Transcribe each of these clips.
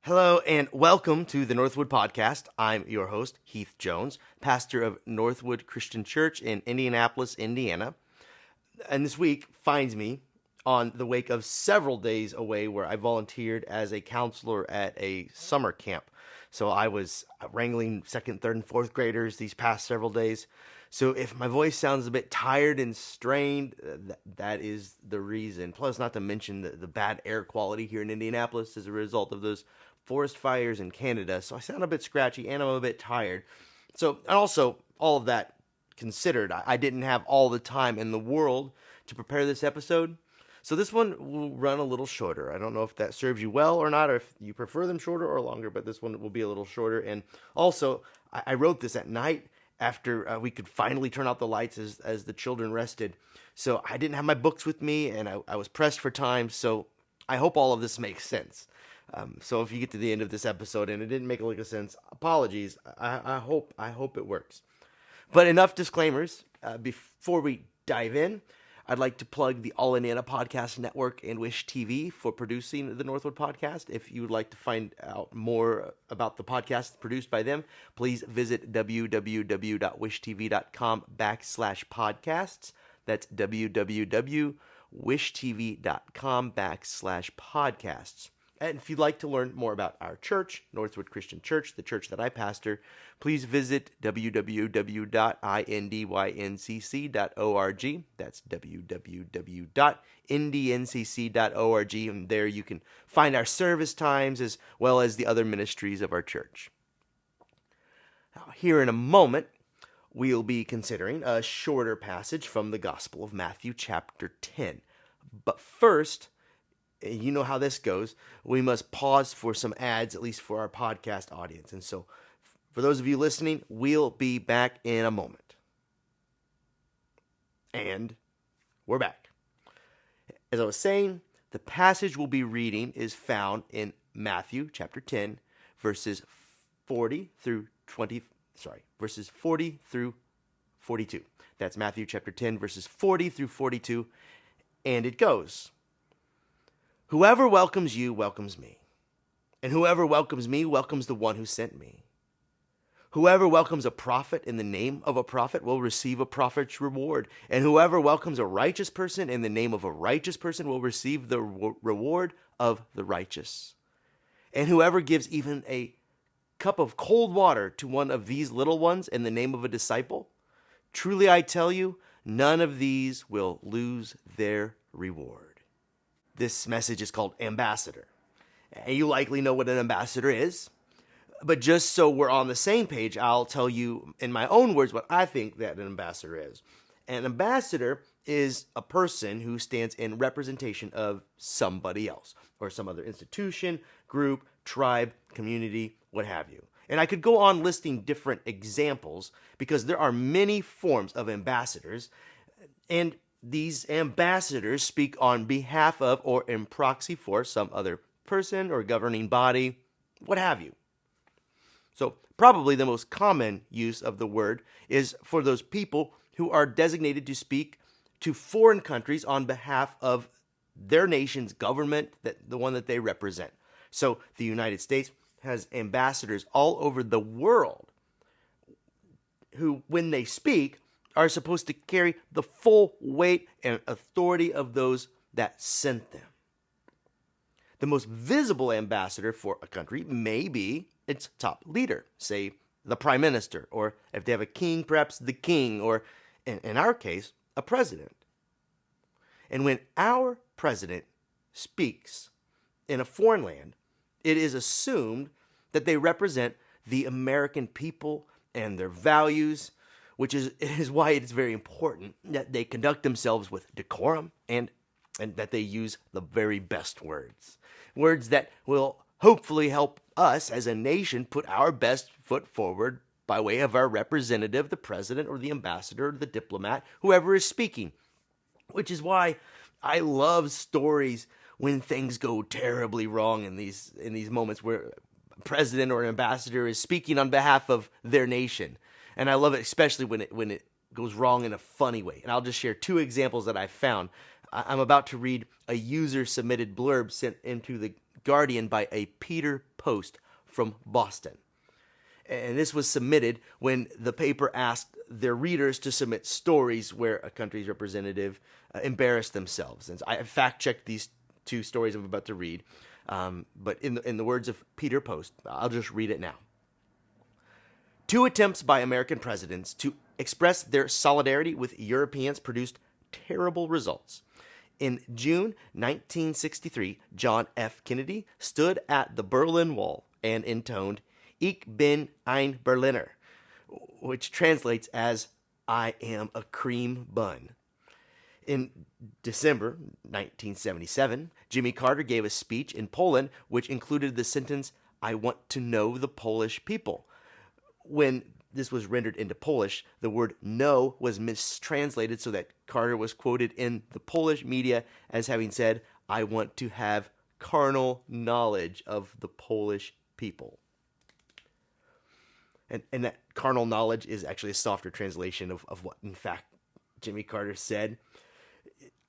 Hello and welcome to the Northwood Podcast. I'm your host, Heath Jones, pastor of Northwood Christian Church in Indianapolis, Indiana. And this week finds me on the wake of several days away where I volunteered as a counselor at a summer camp. So I was wrangling second, third, and fourth graders these past several days. So if my voice sounds a bit tired and strained, that is the reason. Plus, not to mention the bad air quality here in Indianapolis as a result of those forest fires in Canada. So I sound a bit scratchy and I'm a bit tired. So, and also, all of that considered, I didn't have all the time in the world to prepare this episode. So this one will run a little shorter. I don't know if that serves you well or not, or if you prefer them shorter or longer, but this one will be a little shorter. And also, I wrote this at night after we could finally turn out the lights as the children rested. So I didn't have my books with me, and I was pressed for time. So I hope all of this makes sense. So if you get to the end of this episode and it didn't make a lick of sense, apologies. I hope it works. But enough disclaimers. Before we dive in, I'd like to plug the All Indiana Podcast Network and Wish TV for producing the Northwood Podcast. If you would like to find out more about the podcast produced by them, please visit www.wishtv.com/podcasts. That's www.wishtv.com/podcasts. And if you'd like to learn more about our church, Northwood Christian Church, the church that I pastor, please visit www.indyncc.org. That's www.indncc.org. And there you can find our service times as well as the other ministries of our church. Now, here in a moment, we'll be considering a shorter passage from the Gospel of Matthew, chapter 10. But first, you know how this goes. We must pause for some ads, at least for our podcast audience. And so, for those of you listening, we'll be back in a moment. And we're back. As I was saying, the passage we'll be reading is found in Matthew chapter 10, verses 40 through 42. That's Matthew chapter 10, verses 40 through 42. And it goes, "Whoever welcomes you welcomes me, and whoever welcomes me welcomes the one who sent me. Whoever welcomes a prophet in the name of a prophet will receive a prophet's reward, and whoever welcomes a righteous person in the name of a righteous person will receive the reward of the righteous. And whoever gives even a cup of cold water to one of these little ones in the name of a disciple, truly I tell you, none of these will lose their reward." This message is called Ambassador. And you likely know what an ambassador is. But just so we're on the same page, I'll tell you in my own words what I think that an ambassador is. An ambassador is a person who stands in representation of somebody else, or some other institution, group, tribe, community, what have you. And I could go on listing different examples because there are many forms of ambassadors, and these ambassadors speak on behalf of or in proxy for some other person or governing body, what have you. So probably the most common use of the word is for those people who are designated to speak to foreign countries on behalf of their nation's government, the one that they represent. So the United States has ambassadors all over the world who, when they speak, are supposed to carry the full weight and authority of those that sent them. The most visible ambassador for a country may be its top leader, say the prime minister, or if they have a king, perhaps the king, or in our case, a president. And when our president speaks in a foreign land, it is assumed that they represent the American people and their values, which is why it's very important that they conduct themselves with decorum and that they use the very best words. Words that will hopefully help us as a nation put our best foot forward by way of our representative, the president or the ambassador, the diplomat, whoever is speaking. Which is why I love stories when things go terribly wrong in these moments where a president or an ambassador is speaking on behalf of their nation. And I love it especially when it goes wrong in a funny way. And I'll just share two examples that I found. I'm about to read a user-submitted blurb sent into The Guardian by a Peter Post from Boston. And this was submitted when the paper asked their readers to submit stories where a country's representative embarrassed themselves. And so I fact-checked these two stories I'm about to read, but in the words of Peter Post, I'll just read it now. 2 attempts by American presidents to express their solidarity with Europeans produced terrible results. In June 1963, John F. Kennedy stood at the Berlin Wall and intoned, "Ich bin ein Berliner," which translates as, "I am a cream bun." In December 1977, Jimmy Carter gave a speech in Poland which included the sentence, "I want to know the Polish people." When this was rendered into Polish, the word "know" was mistranslated so that Carter was quoted in the Polish media as having said, "I want to have carnal knowledge of the Polish people." And that carnal knowledge is actually a softer translation of what, in fact, Jimmy Carter said.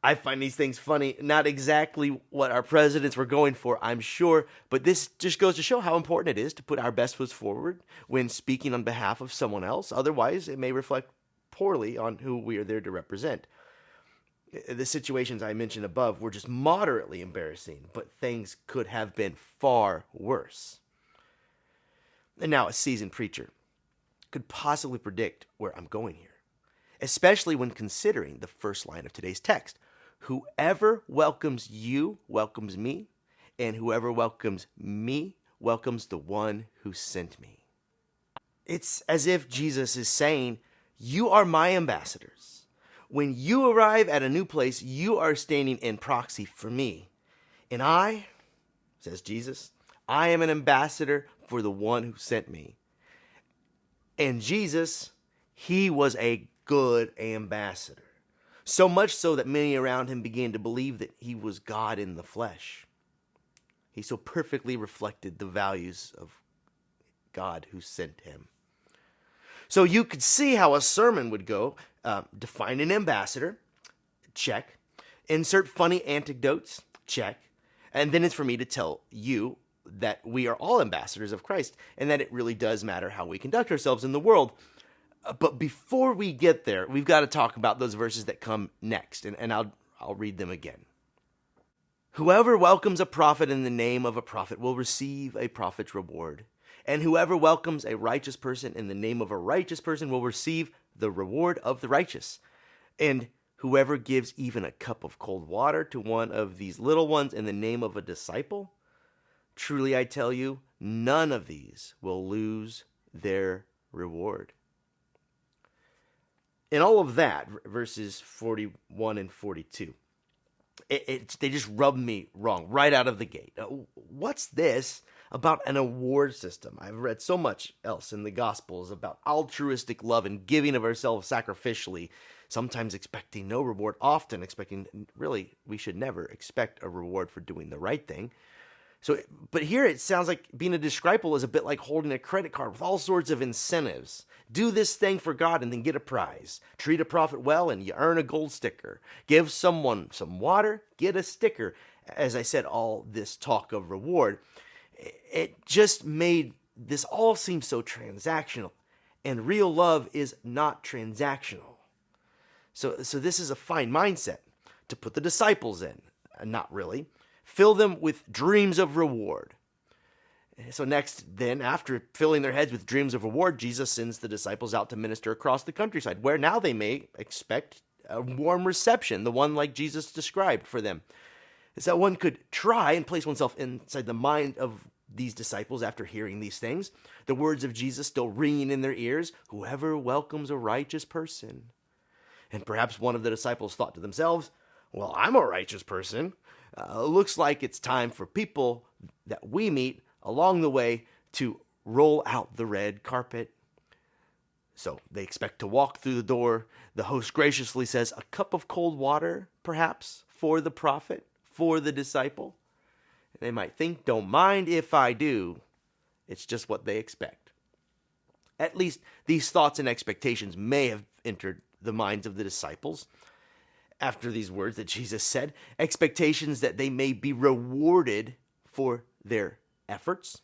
I find these things funny. Not exactly what our presidents were going for, I'm sure, but this just goes to show how important it is to put our best foot forward when speaking on behalf of someone else. Otherwise, it may reflect poorly on who we are there to represent. The situations I mentioned above were just moderately embarrassing, but things could have been far worse. And now, a seasoned preacher could possibly predict where I'm going here, especially when considering the first line of today's text. Whoever welcomes you welcomes me, and whoever welcomes me welcomes the one who sent me. It's as if Jesus is saying, you are my ambassadors. When you arrive at a new place, you are standing in proxy for me. And I, says Jesus, I am an ambassador for the one who sent me. And Jesus, he was a good ambassador. So much so that many around him began to believe that he was God in the flesh. He so perfectly reflected the values of God who sent him. So you could see how a sermon would go. Define an ambassador, check. Insert funny anecdotes, check. And then it's for me to tell you that we are all ambassadors of Christ and that it really does matter how we conduct ourselves in the world. But before we get there, we've got to talk about those verses that come next, and I'll read them again. Whoever welcomes a prophet in the name of a prophet will receive a prophet's reward. And whoever welcomes a righteous person in the name of a righteous person will receive the reward of the righteous. And whoever gives even a cup of cold water to one of these little ones in the name of a disciple, truly I tell you, none of these will lose their reward. In all of that, verses 41 and 42, they just rubbed me wrong right out of the gate. What's this about an award system? I've read so much else in the Gospels about altruistic love and giving of ourselves sacrificially, sometimes expecting no reward, often expecting, really, we should never expect a reward for doing the right thing. But here it sounds like being a disciple is a bit like holding a credit card with all sorts of incentives. Do this thing for God and then get a prize. Treat a prophet well and you earn a gold sticker. Give someone some water, get a sticker. As I said, all this talk of reward, it just made this all seem so transactional. And real love is not transactional. So this is a fine mindset to put the disciples in. Not really. Fill them with dreams of reward. So next, then, after filling their heads with dreams of reward, Jesus sends the disciples out to minister across the countryside, where now they may expect a warm reception, the one like Jesus described for them. So one could try and place oneself inside the mind of these disciples after hearing these things. The words of Jesus still ringing in their ears, whoever welcomes a righteous person. And perhaps one of the disciples thought to themselves, well, I'm a righteous person. Looks like it's time for people that we meet along the way to roll out the red carpet. So they expect to walk through the door. The host graciously says, a cup of cold water, perhaps, for the prophet, for the disciple. They might think, don't mind if I do. It's just what they expect. At least these thoughts and expectations may have entered the minds of the disciples after these words that Jesus said, expectations that they may be rewarded for their efforts.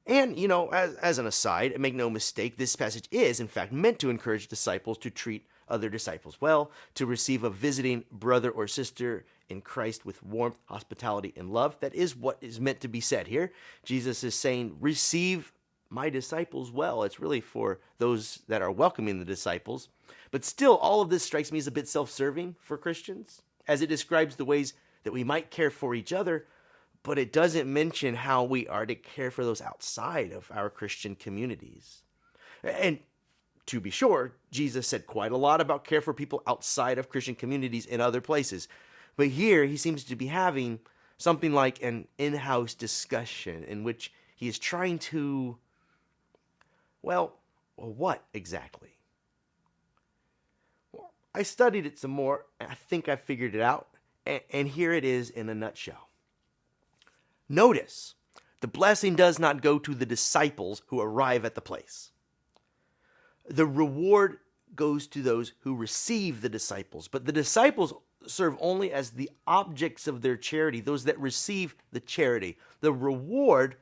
And, as an aside, make no mistake, this passage is, in fact, meant to encourage disciples to treat other disciples well, to receive a visiting brother or sister in Christ with warmth, hospitality, and love. That is what is meant to be said here. Jesus is saying, receive my disciples well. It's really for those that are welcoming the disciples. But still, all of this strikes me as a bit self-serving for Christians, as it describes the ways that we might care for each other, but it doesn't mention how we are to care for those outside of our Christian communities. And to be sure, Jesus said quite a lot about care for people outside of Christian communities in other places. But here he seems to be having something like an in-house discussion in which he is trying to, well, what exactly? Well, I studied it some more, and I think I figured it out, and here it is in a nutshell. Notice, the blessing does not go to the disciples who arrive at the place. The reward goes to those who receive the disciples, but the disciples serve only as the objects of their charity, those that receive the charity. The reward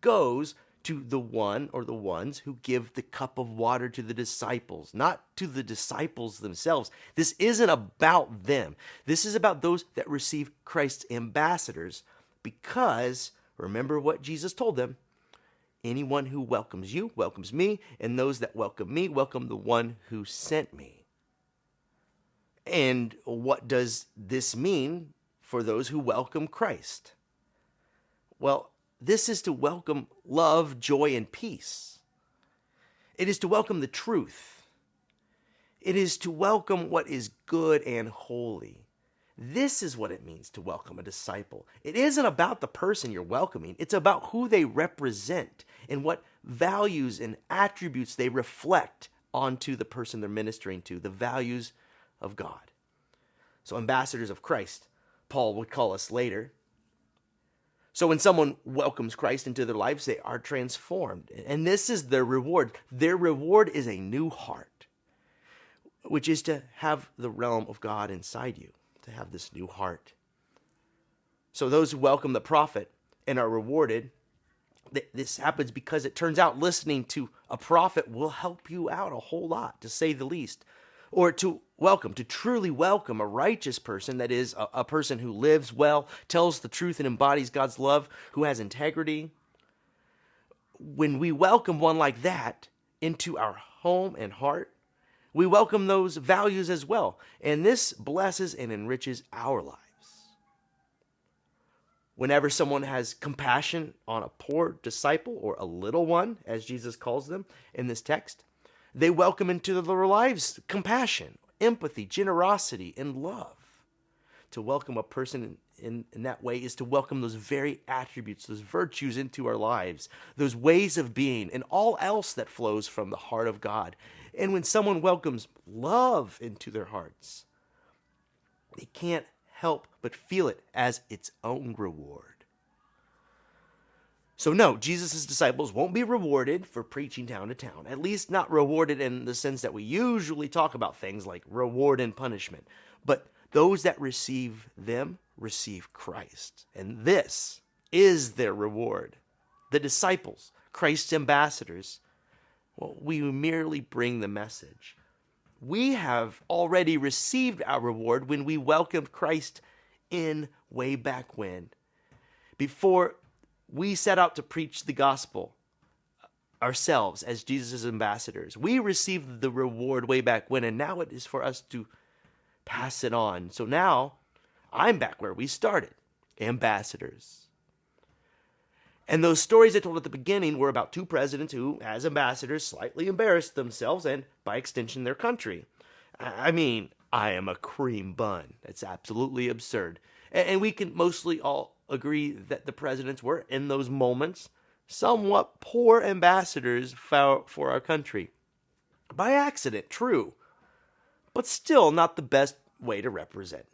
goes to the one or the ones who give the cup of water to the disciples, not to the disciples themselves. This isn't about them. This is about those that receive Christ's ambassadors, because remember what Jesus told them: anyone who welcomes you welcomes me, and those that welcome me welcome the one who sent me. And what does this mean for those who welcome Christ? Well, this is to welcome love, joy, and peace. It is to welcome the truth. It is to welcome what is good and holy. This is what it means to welcome a disciple. It isn't about the person you're welcoming. It's about who they represent and what values and attributes they reflect onto the person they're ministering to, the values of God. So ambassadors of Christ, Paul would call us later. So when someone welcomes Christ into their lives, they are transformed. And this is their reward. Their reward is a new heart, which is to have the realm of God inside you, to have this new heart. So those who welcome the prophet and are rewarded, this happens because it turns out listening to a prophet will help you out a whole lot, to say the least. Or to truly welcome a righteous person, that is, a person who lives well, tells the truth and embodies God's love, who has integrity. When we welcome one like that into our home and heart, we welcome those values as well. And this blesses and enriches our lives. Whenever someone has compassion on a poor disciple, or a little one, as Jesus calls them in this text, they welcome into their lives compassion, empathy, generosity, and love. To welcome a person in that way is to welcome those very attributes, those virtues into our lives, those ways of being, and all else that flows from the heart of God. And when someone welcomes love into their hearts, they can't help but feel it as its own reward. So no, Jesus' disciples won't be rewarded for preaching town to town, at least not rewarded in the sense that we usually talk about things like reward and punishment. But those that receive them receive Christ, and this is their reward. The disciples, Christ's ambassadors, well, we merely bring the message. We have already received our reward when we welcomed Christ in way back when. Before we set out to preach the gospel ourselves as Jesus' ambassadors, we received the reward way back when, and now it is for us to pass it on. So now I'm back where we started, ambassadors. And those stories I told at the beginning were about two presidents who, as ambassadors, slightly embarrassed themselves and, by extension, their country. I mean, I am a cream bun. That's absolutely absurd. And we can mostly all agree that the presidents were, in those moments, somewhat poor ambassadors for our country. By accident, true, but still not the best way to represent.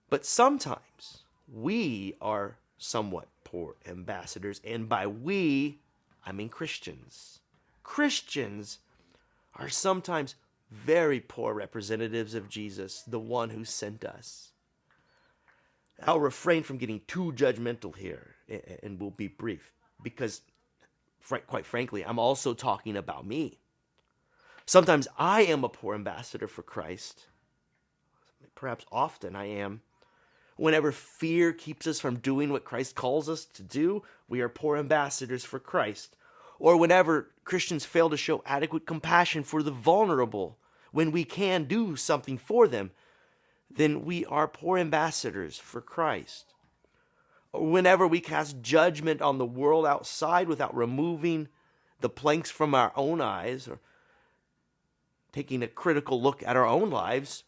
But sometimes we are somewhat poor ambassadors, and by we, I mean Christians. Christians are sometimes very poor representatives of Jesus, the one who sent us. I'll refrain from getting too judgmental here, and we'll be brief. because quite frankly, I'm also talking about me. Sometimes I am a poor ambassador for Christ. Perhaps often I am. Whenever fear keeps us from doing what Christ calls us to do, we are poor ambassadors for Christ. Or whenever Christians fail to show adequate compassion for the vulnerable, when we can do something for them, then we are poor ambassadors for Christ. Or whenever we cast judgment on the world outside without removing the planks from our own eyes, or taking a critical look at our own lives,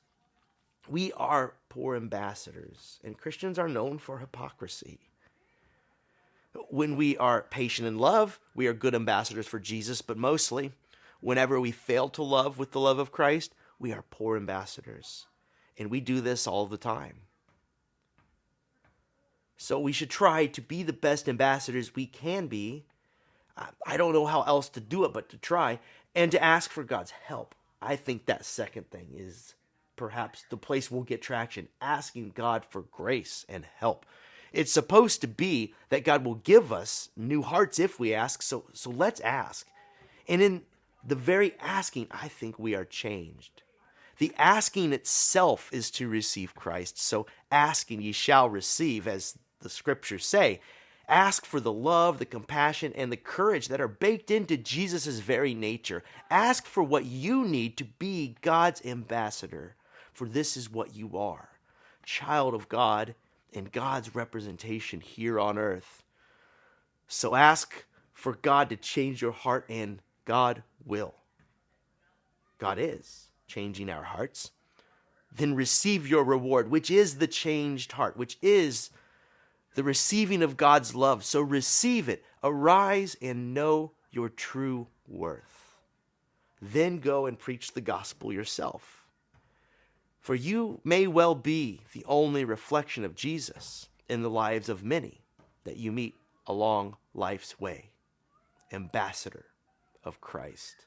we are poor ambassadors. And Christians are known for hypocrisy. When we are patient in love, we are good ambassadors for Jesus, but mostly, whenever we fail to love with the love of Christ, we are poor ambassadors. And we do this all the time. So we should try to be the best ambassadors we can be. I don't know how else to do it but to try, and to ask for God's help. I think that second thing is perhaps the place we'll get traction, asking God for grace and help. It's supposed to be that God will give us new hearts if we ask, so let's ask. And in the very asking, I think we are changed. The asking itself is to receive Christ, so asking ye shall receive, as the scriptures say. Ask for the love, the compassion, and the courage that are baked into Jesus' very nature. Ask for what you need to be God's ambassador, for this is what you are, child of God and God's representation here on earth. So ask for God to change your heart, and God will. God is changing our hearts. Then receive your reward, which is the changed heart, which is the receiving of God's love. So receive it. Arise and know your true worth. Then go and preach the gospel yourself. For you may well be the only reflection of Jesus in the lives of many that you meet along life's way. Ambassador of Christ.